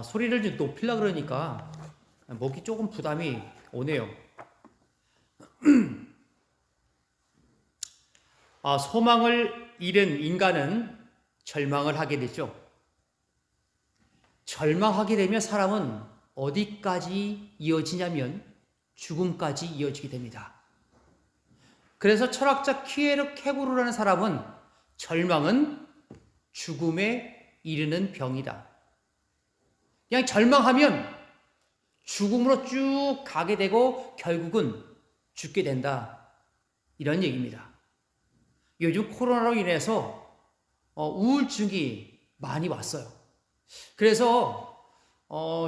소리를 좀 높이려 그러니까 목이 조금 부담이 오네요. 소망을 잃은 인간은 절망을 하게 되죠. 절망하게 되면 사람은 어디까지 이어지냐면 죽음까지 이어지게 됩니다. 그래서 철학자 키에르 케고르라는 사람은 절망은 죽음에 이르는 병이다. 그냥 절망하면 죽음으로 쭉 가게 되고 결국은 죽게 된다. 이런 얘기입니다. 요즘 코로나로 인해서 우울증이 많이 왔어요. 그래서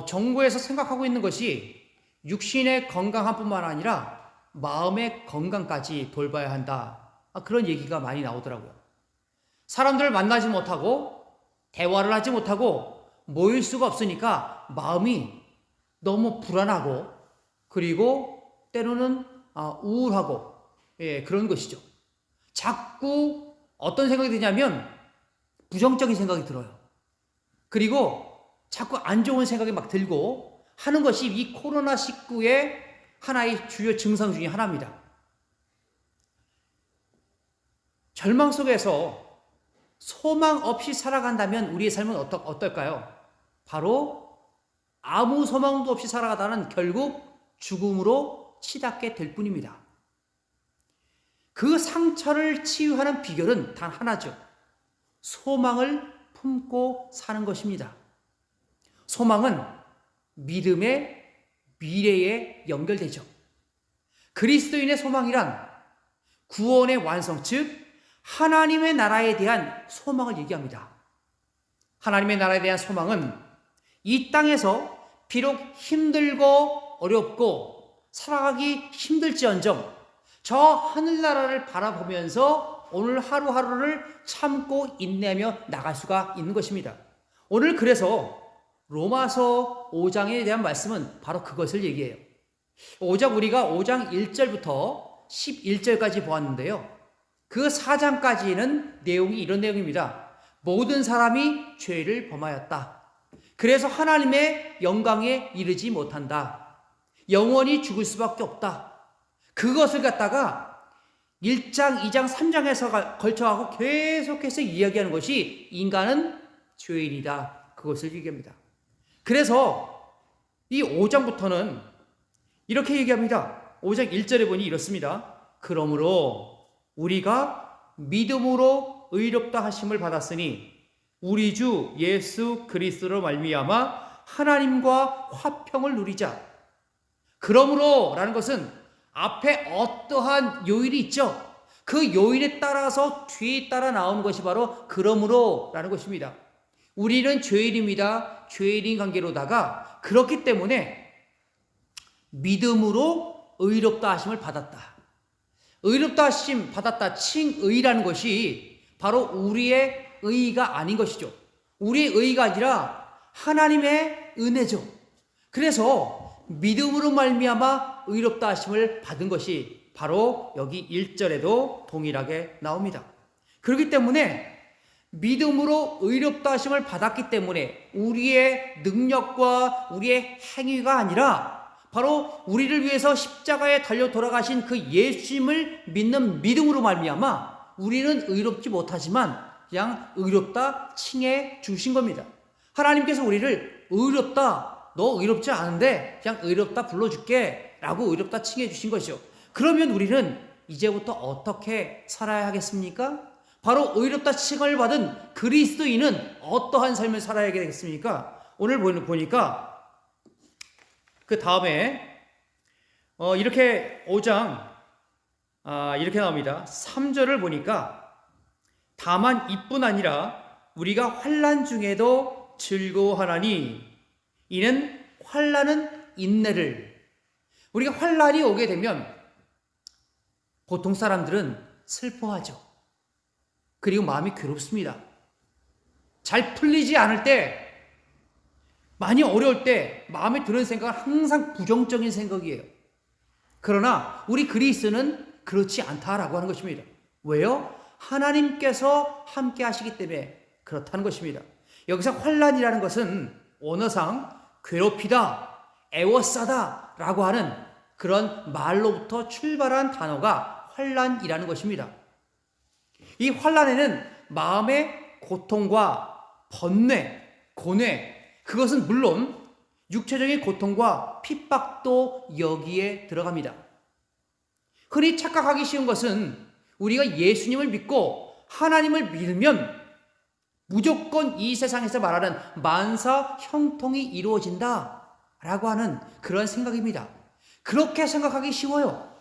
정부에서 생각하고 있는 것이 육신의 건강한 뿐만 아니라 마음의 건강까지 돌봐야 한다. 그런 얘기가 많이 나오더라고요. 사람들을 만나지 못하고 대화를 하지 못하고 모일 수가 없으니까 마음이 너무 불안하고 그리고 때로는 우울하고 그런 것이죠. 자꾸 어떤 생각이 드냐면 부정적인 생각이 들어요. 그리고 자꾸 안 좋은 생각이 막 들고 하는 것이 이 코로나19의 하나의 주요 증상 중에 하나입니다. 절망 속에서 소망 없이 살아간다면 우리의 삶은 어떨까요? 바로 아무 소망도 없이 살아가다는 결국 죽음으로 치닫게 될 뿐입니다. 그 상처를 치유하는 비결은 단 하나죠. 소망을 품고 사는 것입니다. 소망은 믿음의 미래에 연결되죠. 그리스도인의 소망이란 구원의 완성, 즉 하나님의 나라에 대한 소망을 얘기합니다. 하나님의 나라에 대한 소망은 이 땅에서 비록 힘들고 어렵고 살아가기 힘들지언정 저 하늘나라를 바라보면서 오늘 하루하루를 참고 인내하며 나갈 수가 있는 것입니다. 오늘 그래서 로마서 5장에 대한 말씀은 바로 그것을 얘기해요. 우리가 5장 1절부터 11절까지 보았는데요. 그 4장까지는 내용이 이런 내용입니다. 모든 사람이 죄를 범하였다. 그래서 하나님의 영광에 이르지 못한다. 영원히 죽을 수밖에 없다. 그것을 갖다가 1장, 2장, 3장에서 걸쳐가고 계속해서 이야기하는 것이 인간은 죄인이다. 그것을 얘기합니다. 그래서 이 5장부터는 이렇게 얘기합니다. 5장 1절에 보니 이렇습니다. 그러므로 우리가 믿음으로 의롭다 하심을 받았으니 우리 주 예수 그리스도로 말미암아 하나님과 화평을 누리자. 그러므로 라는 것은 앞에 어떠한 요인이 있죠. 그 요인에 따라서 뒤에 따라 나오는 것이 바로 그러므로 라는 것입니다. 우리는 죄인입니다. 죄인인 관계로다가 그렇기 때문에 믿음으로 의롭다 하심을 받았다. 의롭다 하심 받았다. 칭의라는 것이 바로 우리의 의의가 아닌 것이죠. 우리의 의의가 아니라 하나님의 은혜죠. 그래서 믿음으로 말미암아 의롭다 하심을 받은 것이 바로 여기 1절에도 동일하게 나옵니다. 그렇기 때문에 믿음으로 의롭다 하심을 받았기 때문에 우리의 능력과 우리의 행위가 아니라 바로 우리를 위해서 십자가에 달려 돌아가신 그 예수님을 믿는 믿음으로 말미암아 우리는 의롭지 못하지만 그냥 의롭다 칭해 주신 겁니다. 하나님께서 우리를 의롭다, 너 의롭지 않은데 그냥 의롭다 불러줄게 라고 의롭다 칭해 주신 것이죠. 그러면 우리는 이제부터 어떻게 살아야 하겠습니까? 바로 의롭다 칭을 받은 그리스도인은 어떠한 삶을 살아야 되겠습니까? 오늘 보니까 그 다음에 이렇게 5장 이렇게 나옵니다. 3절을 보니까 다만 이뿐 아니라 우리가 환난 중에도 즐거워하나니 이는 환난은 인내를. 우리가 환난이 오게 되면 보통 사람들은 슬퍼하죠. 그리고 마음이 괴롭습니다. 잘 풀리지 않을 때, 많이 어려울 때 마음에 드는 생각은 항상 부정적인 생각이에요. 그러나 우리 그리스도는 그렇지 않다라고 하는 것입니다. 왜요? 하나님께서 함께 하시기 때문에 그렇다는 것입니다. 여기서 환난이라는 것은 원어상 괴롭히다, 애워싸다 라고 하는 그런 말로부터 출발한 단어가 환난이라는 것입니다. 이 환난에는 마음의 고통과 번뇌, 고뇌, 그것은 물론 육체적인 고통과 핍박도 여기에 들어갑니다. 흔히 착각하기 쉬운 것은 우리가 예수님을 믿고 하나님을 믿으면 무조건 이 세상에서 말하는 만사 형통이 이루어진다 라고 하는 그런 생각입니다. 그렇게 생각하기 쉬워요.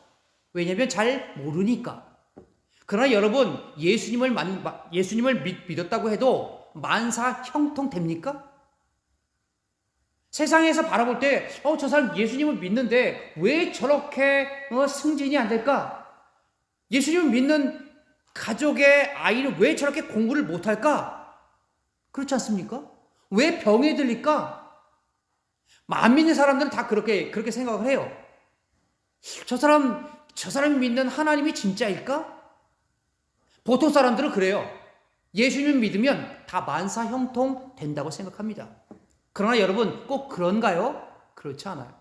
왜냐하면 잘 모르니까. 그러나 여러분, 예수님을 믿었다고 해도 만사 형통 됩니까? 세상에서 바라볼 때 저 사람 예수님을 믿는데 왜 저렇게 승진이 안 될까? 예수님을 믿는 가족의 아이는 왜 저렇게 공부를 못할까? 그렇지 않습니까? 왜 병에 들릴까? 안 믿는 사람들은 다 그렇게 생각을 해요. 저 사람이 믿는 하나님이 진짜일까? 보통 사람들은 그래요. 예수님을 믿으면 다 만사형통 된다고 생각합니다. 그러나 여러분, 꼭 그런가요? 그렇지 않아요.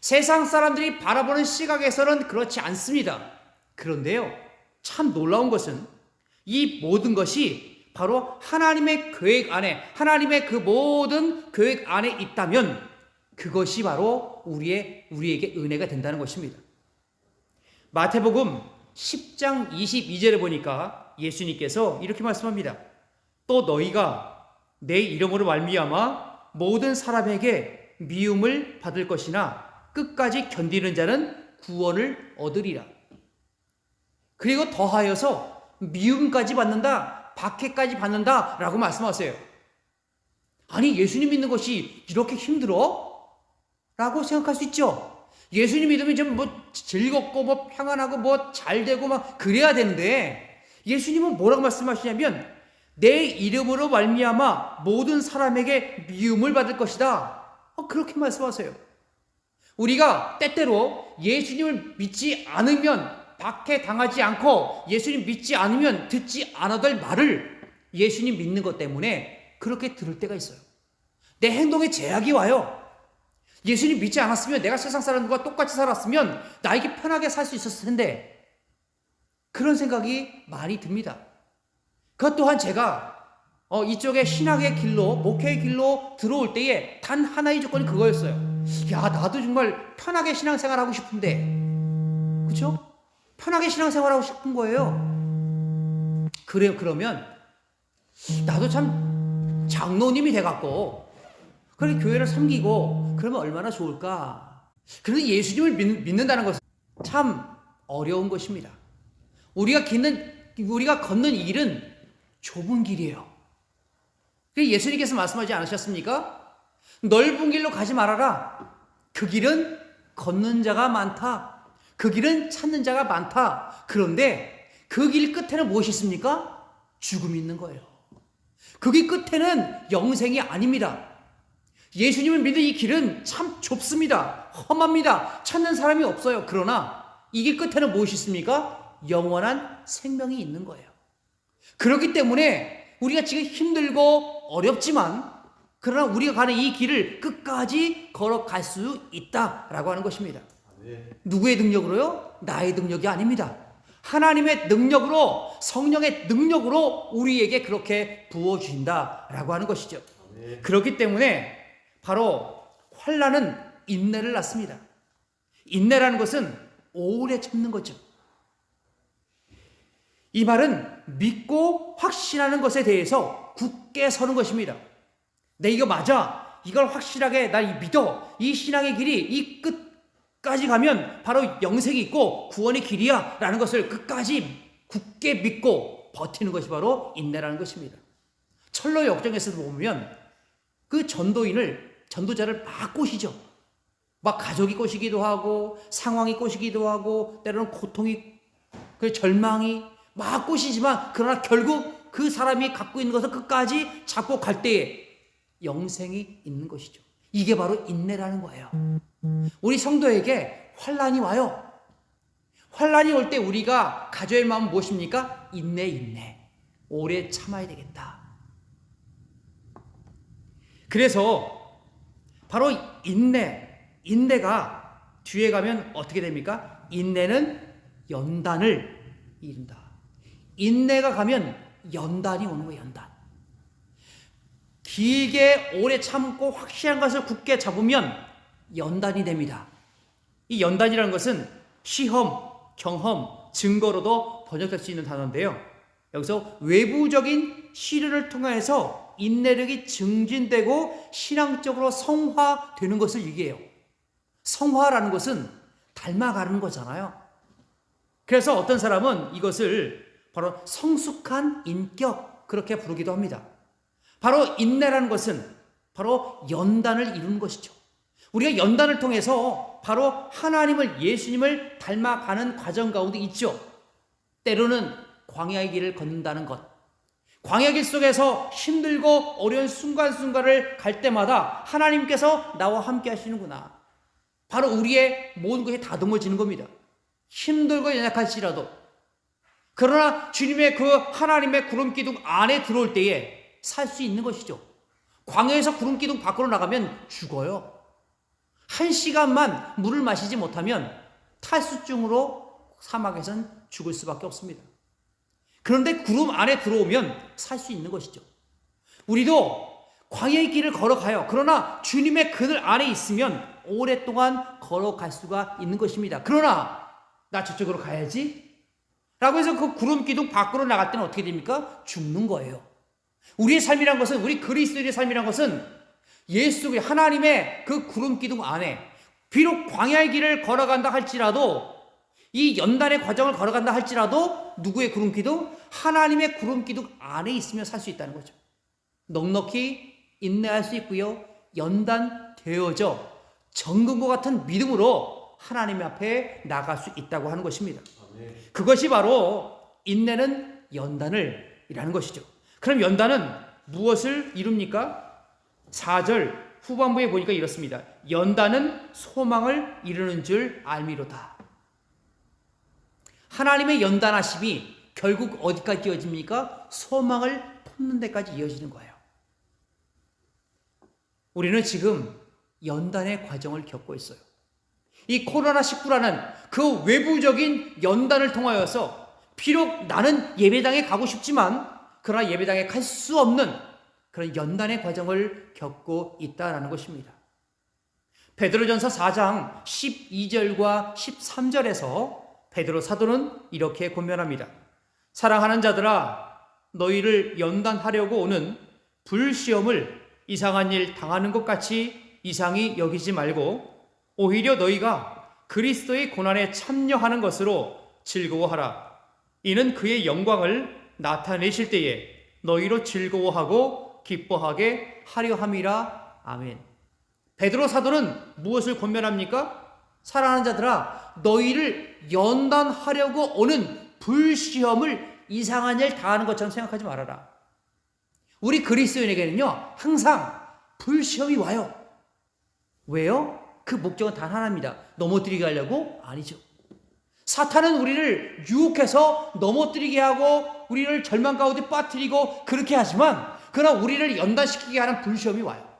세상 사람들이 바라보는 시각에서는 그렇지 않습니다. 그런데요, 참 놀라운 것은 이 모든 것이 바로 하나님의 계획 안에, 하나님의 그 모든 계획 안에 있다면 그것이 바로 우리에게 은혜가 된다는 것입니다. 마태복음 10장 22절에 보니까 예수님께서 이렇게 말씀합니다. 또 너희가 내 이름으로 말미암아 모든 사람에게 미움을 받을 것이나 끝까지 견디는 자는 구원을 얻으리라. 그리고 더하여서 미움까지 받는다, 박해까지 받는다 라고 말씀하세요. 아니, 예수님 믿는 것이 이렇게 힘들어? 라고 생각할 수 있죠. 예수님 믿으면 좀 즐겁고 평안하고 잘 되고 그래야 되는데, 예수님은 뭐라고 말씀하시냐면 내 이름으로 말미암아 모든 사람에게 미움을 받을 것이다. 그렇게 말씀하세요. 우리가 때때로 예수님을 믿지 않으면 박해당하지 않고 예수님 믿지 않으면 듣지 않아도 될 말을 예수님 믿는 것 때문에 그렇게 들을 때가 있어요. 내 행동에 제약이 와요. 예수님 믿지 않았으면 내가 세상 사람들과 똑같이 살았으면 나에게 편하게 살 수 있었을 텐데, 그런 생각이 많이 듭니다. 그것 또한 제가 이쪽에 신학의 길로, 목회의 길로 들어올 때에 단 하나의 조건이 그거였어요. 야, 나도 정말 편하게 신앙생활하고 싶은데, 그렇죠? 편하게 신앙생활하고 싶은 거예요. 그래요. 그러면 나도 참 장로님이 돼갖고 그렇게 교회를 섬기고 그러면 얼마나 좋을까. 그래서 예수님을 믿는다는 것은 참 어려운 것입니다. 우리가 걷는 이 길은 좁은 길이에요. 예수님께서 말씀하지 않으셨습니까? 넓은 길로 가지 말아라. 그 길은 걷는 자가 많다. 그 길은 찾는 자가 많다. 그런데 그 길 끝에는 무엇이 있습니까? 죽음이 있는 거예요. 그 길 끝에는 영생이 아닙니다. 예수님을 믿는 이 길은 참 좁습니다. 험합니다. 찾는 사람이 없어요. 그러나 이 길 끝에는 무엇이 있습니까? 영원한 생명이 있는 거예요. 그렇기 때문에 우리가 지금 힘들고 어렵지만 그러나 우리가 가는 이 길을 끝까지 걸어갈 수 있다라고 하는 것입니다. 누구의 능력으로요? 나의 능력이 아닙니다. 하나님의 능력으로, 성령의 능력으로 우리에게 그렇게 부어주신다라고 하는 것이죠. 그렇기 때문에 바로 환난은 인내를 낳습니다. 인내라는 것은 오래 참는 거죠. 이 말은 믿고 확신하는 것에 대해서 굳게 서는 것입니다. 내 이거 맞아. 이걸 확실하게 나 믿어. 이 신앙의 길이 이 끝까지 가면 바로 영생이 있고 구원의 길이야 라는 것을 끝까지 굳게 믿고 버티는 것이 바로 인내라는 것입니다. 철로 역정에서도 보면 그 전도자를 막 꼬시죠. 막 가족이 꼬시기도 하고 상황이 꼬시기도 하고 때로는 고통이, 그 절망이 막 꼬시지만 그러나 결국 그 사람이 갖고 있는 것을 끝까지 잡고 갈 때에 영생이 있는 것이죠. 이게 바로 인내라는 거예요. 우리 성도에게 환난이 와요. 환난이 올 때 우리가 가져야 할 마음은 무엇입니까? 인내. 오래 참아야 되겠다. 그래서 바로 인내가 뒤에 가면 어떻게 됩니까? 인내는 연단을 이룬다. 인내가 가면 연단이 오는 거예요. 연단. 길게 오래 참고 확실한 것을 굳게 잡으면 연단이 됩니다. 이 연단이라는 것은 시험, 경험, 증거로도 번역될 수 있는 단어인데요. 여기서 외부적인 시련을 통해서 인내력이 증진되고 신앙적으로 성화되는 것을 얘기해요. 성화라는 것은 닮아가는 거잖아요. 그래서 어떤 사람은 이것을 바로 성숙한 인격, 그렇게 부르기도 합니다. 바로 인내라는 것은 바로 연단을 이루는 것이죠. 우리가 연단을 통해서 바로 하나님을, 예수님을 닮아가는 과정 가운데 있죠. 때로는 광야의 길을 걷는다는 것, 광야 길 속에서 힘들고 어려운 순간순간을 갈 때마다 하나님께서 나와 함께 하시는구나. 바로 우리의 모든 것이 다듬어지는 겁니다. 힘들고 연약할지라도. 그러나 주님의 그 하나님의 구름 기둥 안에 들어올 때에 살 수 있는 것이죠. 광야에서 구름 기둥 밖으로 나가면 죽어요. 1시간만 물을 마시지 못하면 탈수증으로 사막에선 죽을 수밖에 없습니다. 그런데 구름 안에 들어오면 살 수 있는 것이죠. 우리도 광야의 길을 걸어가요. 그러나 주님의 그늘 안에 있으면 오랫동안 걸어갈 수가 있는 것입니다. 그러나 나 저쪽으로 가야지 라고 해서 그 구름 기둥 밖으로 나갈 때는 어떻게 됩니까? 죽는 거예요. 우리의 삶이란 것은, 우리 그리스도인의 삶이란 것은 예수 그리스도 하나님의 그 구름 기둥 안에, 비록 광야의 길을 걸어간다 할지라도, 이 연단의 과정을 걸어간다 할지라도 누구의 구름 기둥? 하나님의 구름 기둥 안에 있으면 살 수 있다는 거죠. 넉넉히 인내할 수 있고요. 연단되어져 정금과 같은 믿음으로 하나님 앞에 나갈 수 있다고 하는 것입니다. 그것이 바로 인내는 연단을 이라는 것이죠. 그럼 연단은 무엇을 이룹니까? 4절 후반부에 보니까 이렇습니다. 연단은 소망을 이루는 줄 알미로다. 하나님의 연단하심이 결국 어디까지 이어집니까? 소망을 품는 데까지 이어지는 거예요. 우리는 지금 연단의 과정을 겪고 있어요. 이 코로나19라는 그 외부적인 연단을 통하여서 비록 나는 예배당에 가고 싶지만 그러나 예배당에 갈 수 없는 그런 연단의 과정을 겪고 있다는 것입니다. 베드로전서 4장 12절과 13절에서 베드로 사도는 이렇게 권면합니다. 사랑하는 자들아, 너희를 연단하려고 오는 불시험을 이상한 일 당하는 것 같이 이상히 여기지 말고 오히려 너희가 그리스도의 고난에 참여하는 것으로 즐거워하라. 이는 그의 영광을 나타내실 때에 너희로 즐거워하고 기뻐하게 하려 함이라. 아멘. 베드로 사도는 무엇을 권면합니까? 사랑하는 자들아, 너희를 연단하려고 오는 불시험을 이상한 일 당하는 것처럼 생각하지 말아라. 우리 그리스도인에게는요, 항상 불시험이 와요. 왜요? 그 목적은 단 하나입니다. 넘어뜨리게 하려고? 아니죠. 사탄은 우리를 유혹해서 넘어뜨리게 하고 우리를 절망 가운데 빠뜨리고 그렇게 하지만, 그러나 우리를 연단시키게 하는 불시험이 와요.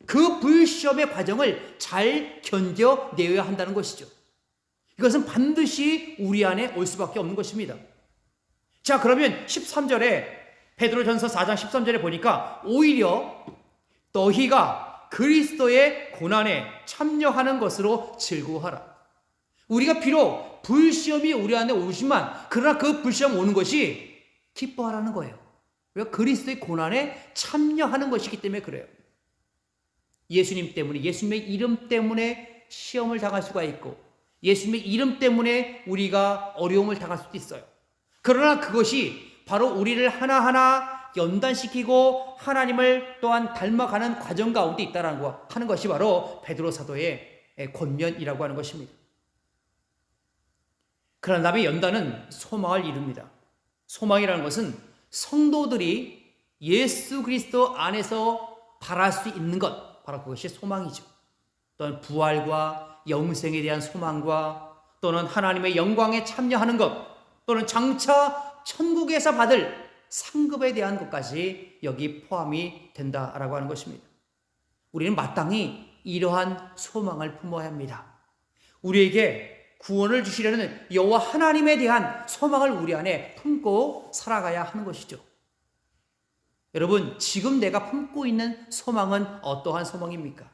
그 불시험의 과정을 잘 견뎌내야 한다는 것이죠. 이것은 반드시 우리 안에 올 수밖에 없는 것입니다. 자, 그러면 13절에 베드로전서 4장 13절에 보니까 오히려 너희가 그리스도의 고난에 참여하는 것으로 즐거워하라. 우리가 비록 불시험이 우리 안에 오지만 그러나 그 불시험 오는 것이 기뻐하라는 거예요. 우리가 그리스도의 고난에 참여하는 것이기 때문에 그래요. 예수님 때문에, 예수님의 이름 때문에 시험을 당할 수가 있고 예수님의 이름 때문에 우리가 어려움을 당할 수도 있어요. 그러나 그것이 바로 우리를 하나하나 연단시키고 하나님을 또한 닮아가는 과정 가운데 있다는 거 하는 것이 바로 베드로 사도의 권면이라고 하는 것입니다. 그러나 남의 연단은 소망을 이룹니다. 소망이라는 것은 성도들이 예수 그리스도 안에서 바랄 수 있는 것, 바로 그것이 소망이죠. 또는 부활과 영생에 대한 소망과 또는 하나님의 영광에 참여하는 것, 또는 장차 천국에서 받을 상급에 대한 것까지 여기 포함이 된다라고 하는 것입니다. 우리는 마땅히 이러한 소망을 품어야 합니다. 우리에게 구원을 주시려는 여호와 하나님에 대한 소망을 우리 안에 품고 살아가야 하는 것이죠. 여러분, 지금 내가 품고 있는 소망은 어떠한 소망입니까?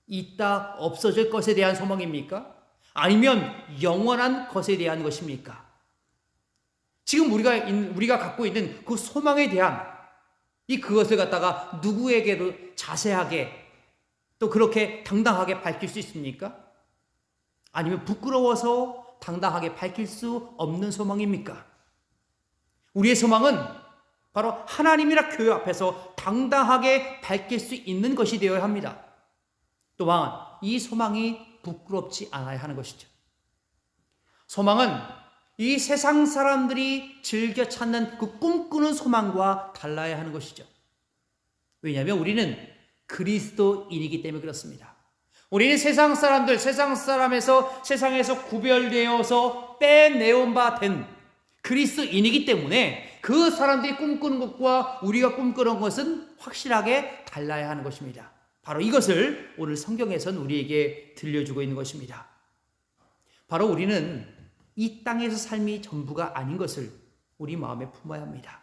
있다 없어질 것에 대한 소망입니까? 아니면 영원한 것에 대한 것입니까? 지금 우리가 갖고 있는 그 소망에 대한 그것을 갖다가 누구에게도 자세하게 또 그렇게 당당하게 밝힐 수 있습니까? 아니면 부끄러워서 당당하게 밝힐 수 없는 소망입니까? 우리의 소망은 바로 하나님이라 교회 앞에서 당당하게 밝힐 수 있는 것이 되어야 합니다. 또한 이 소망이 부끄럽지 않아야 하는 것이죠. 소망은 이 세상 사람들이 즐겨 찾는 그 꿈꾸는 소망과 달라야 하는 것이죠. 왜냐하면 우리는 그리스도인이기 때문에 그렇습니다. 우리는 세상 세상에서 구별되어서 빼내온 바 된 그리스도인이기 때문에 그 사람들이 꿈꾸는 것과 우리가 꿈꾸는 것은 확실하게 달라야 하는 것입니다. 바로 이것을 오늘 성경에서는 우리에게 들려주고 있는 것입니다. 바로 우리는 이 땅에서 삶이 전부가 아닌 것을 우리 마음에 품어야 합니다.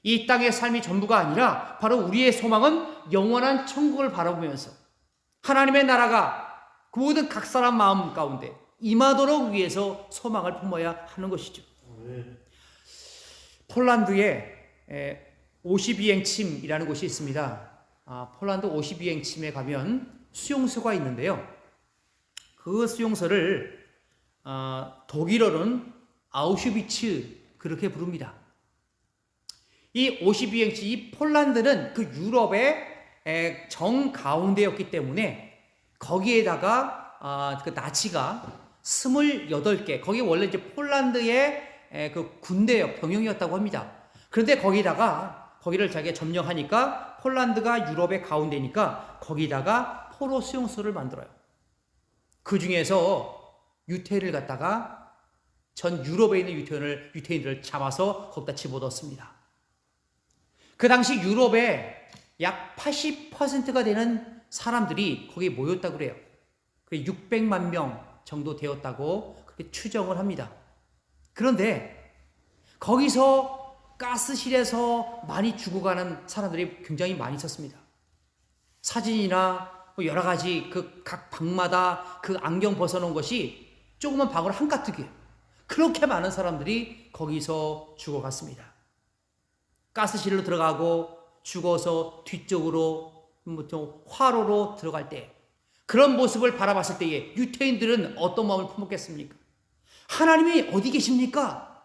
이 땅의 삶이 전부가 아니라 바로 우리의 소망은 영원한 천국을 바라보면서 하나님의 나라가 그 모든 각 사람 마음 가운데 임하도록 위해서 소망을 품어야 하는 것이죠. 폴란드에 52행침이라는 곳이 있습니다. 폴란드 52행침에 가면 수용소가 있는데요. 그 수용소를 독일어로는 아우슈비츠 그렇게 부릅니다. 이 52행침, 이 폴란드는 그 유럽의 정가운데였기 때문에 거기에다가 그 나치가 28개, 거기 원래 이제 폴란드의 그 군대 병영이었다고 합니다. 그런데 거기를 자기가 점령하니까 폴란드가 유럽의 가운데니까 거기다가 포로 수용소를 만들어요. 그 중에서 유태인을 갖다가 전 유럽에 있는 유태인들을 잡아서 거기다 집어넣습니다. 그 당시 유럽의 약 80%가 되는 사람들이 거기에 모였다고 그래요. 600만 명 정도 되었다고 그렇게 추정을 합니다. 그런데 거기서 가스실에서 많이 죽어가는 사람들이 굉장히 많이 있었습니다. 사진이나 여러 가지 그 각 방마다 그 안경 벗어놓은 것이 조그만 방울 한 가득이에요. 그렇게 많은 사람들이 거기서 죽어갔습니다. 가스실로 들어가고 죽어서 뒤쪽으로 화로로 들어갈 때 그런 모습을 바라봤을 때에 유태인들은 어떤 마음을 품었겠습니까? 하나님이 어디 계십니까?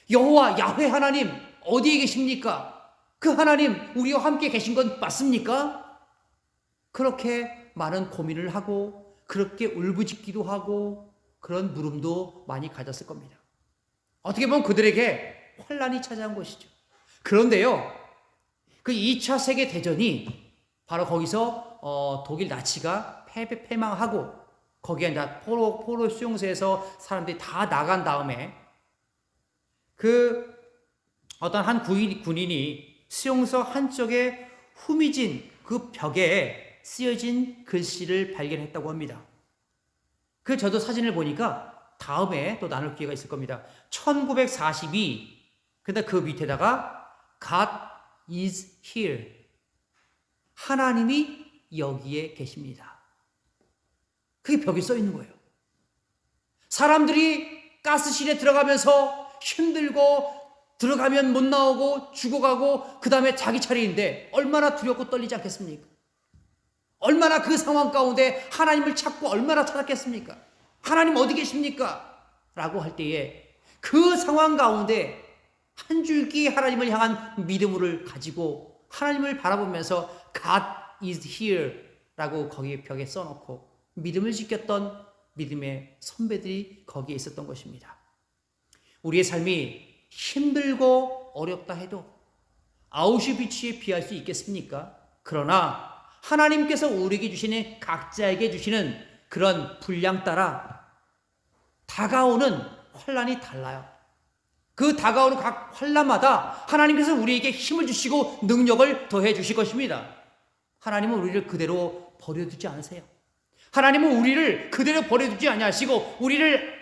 여호와 야훼 하나님 어디에 계십니까? 그 하나님 우리와 함께 계신 건 맞습니까? 그렇게 많은 고민을 하고 그렇게 울부짖기도 하고 그런 물음도 많이 가졌을 겁니다. 어떻게 보면 그들에게 환란이 찾아온 것이죠. 그런데요, 그 2차 세계대전이 바로 거기서 독일 나치가 패망하고 거기에 이제 포로 수용소에서 사람들이 다 나간 다음에 그 어떤 한 군인이 수용소 한쪽에 후미진 그 벽에 쓰여진 글씨를 발견했다고 합니다. 저도 사진을 보니까 다음에 또 나눌 기회가 있을 겁니다. 1942, 근데 그 밑에다가 God is here. 하나님이 여기에 계십니다. 그게 벽에 써 있는 거예요. 사람들이 가스실에 들어가면서 힘들고 들어가면 못 나오고 죽어가고 그 다음에 자기 차례인데 얼마나 두렵고 떨리지 않겠습니까? 얼마나 그 상황 가운데 하나님을 찾고 얼마나 찾았겠습니까? 하나님 어디 계십니까? 라고 할 때에 그 상황 가운데 한 줄기 하나님을 향한 믿음을 가지고 하나님을 바라보면서 God is here 라고 거기 벽에 써놓고 믿음을 지켰던 믿음의 선배들이 거기에 있었던 것입니다. 우리의 삶이 힘들고 어렵다 해도 아우슈비츠에 비할 수 있겠습니까? 그러나 하나님께서 우리에게 주시는 각자에게 주시는 그런 분량 따라 다가오는 환란이 달라요. 그 다가오는 각 환란마다 하나님께서 우리에게 힘을 주시고 능력을 더해 주실 것입니다. 하나님은 우리를 그대로 버려두지 않으세요. 하나님은 우리를 그대로 버려두지 아니하시고 우리를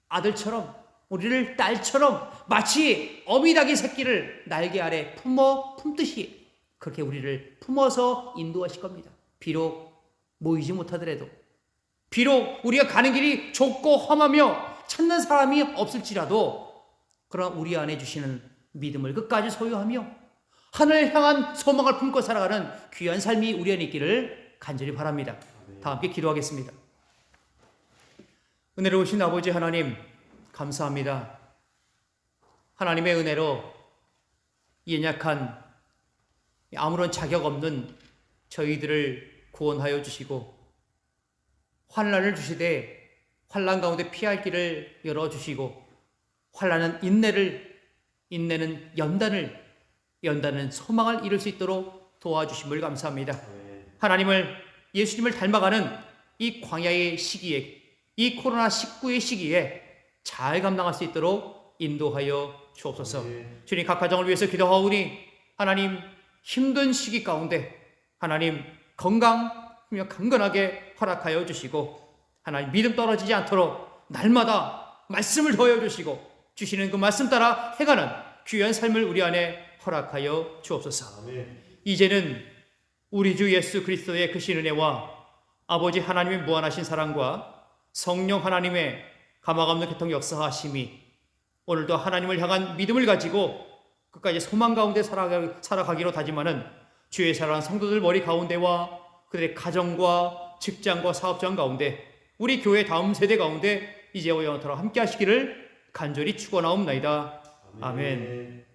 아들처럼, 우리를 딸처럼 마치 어미닭이 새끼를 날개 아래 품듯이 그렇게 우리를 품어서 인도하실 겁니다. 비록 모이지 못하더라도, 비록 우리가 가는 길이 좁고 험하며 찾는 사람이 없을지라도, 그러나 우리 안에 주시는 믿음을 끝까지 소유하며 하늘을 향한 소망을 품고 살아가는 귀한 삶이 우리 안에 있기를 간절히 바랍니다. 다 함께 기도하겠습니다. 은혜로우신 아버지 하나님, 감사합니다. 하나님의 은혜로 연약한 아무런 자격 없는 저희들을 구원하여 주시고 환난을 주시되 환난 가운데 피할 길을 열어주시고 환난은 인내는 연단은 소망을 이룰 수 있도록 도와주심을 감사합니다. 예수님을 닮아가는 이 광야의 시기에, 이 코로나19의 시기에 잘 감당할 수 있도록 인도하여 주옵소서. 주님, 각 가정을 위해서 기도하오니 하나님, 힘든 시기 가운데 하나님 건강하며 강건하게 허락하여 주시고 하나님 믿음 떨어지지 않도록 날마다 말씀을 더하여 주시고 주시는 그 말씀 따라 행하는 귀한 삶을 우리 안에 허락하여 주옵소서. 이제는 우리 주 예수 그리스도의 크신 은혜와 아버지 하나님의 무한하신 사랑과 성령 하나님의 가망없는 교통 역사하심이 오늘도 하나님을 향한 믿음을 가지고 끝까지 소망 가운데 살아가기로 다짐하는 주의 사랑하는 성도들 머리 가운데와 그들의 가정과 직장과 사업장 가운데 우리 교회 다음 세대 가운데 이제와 영원토록 함께 하시기를 간절히 축원하옵나이다. 아멘.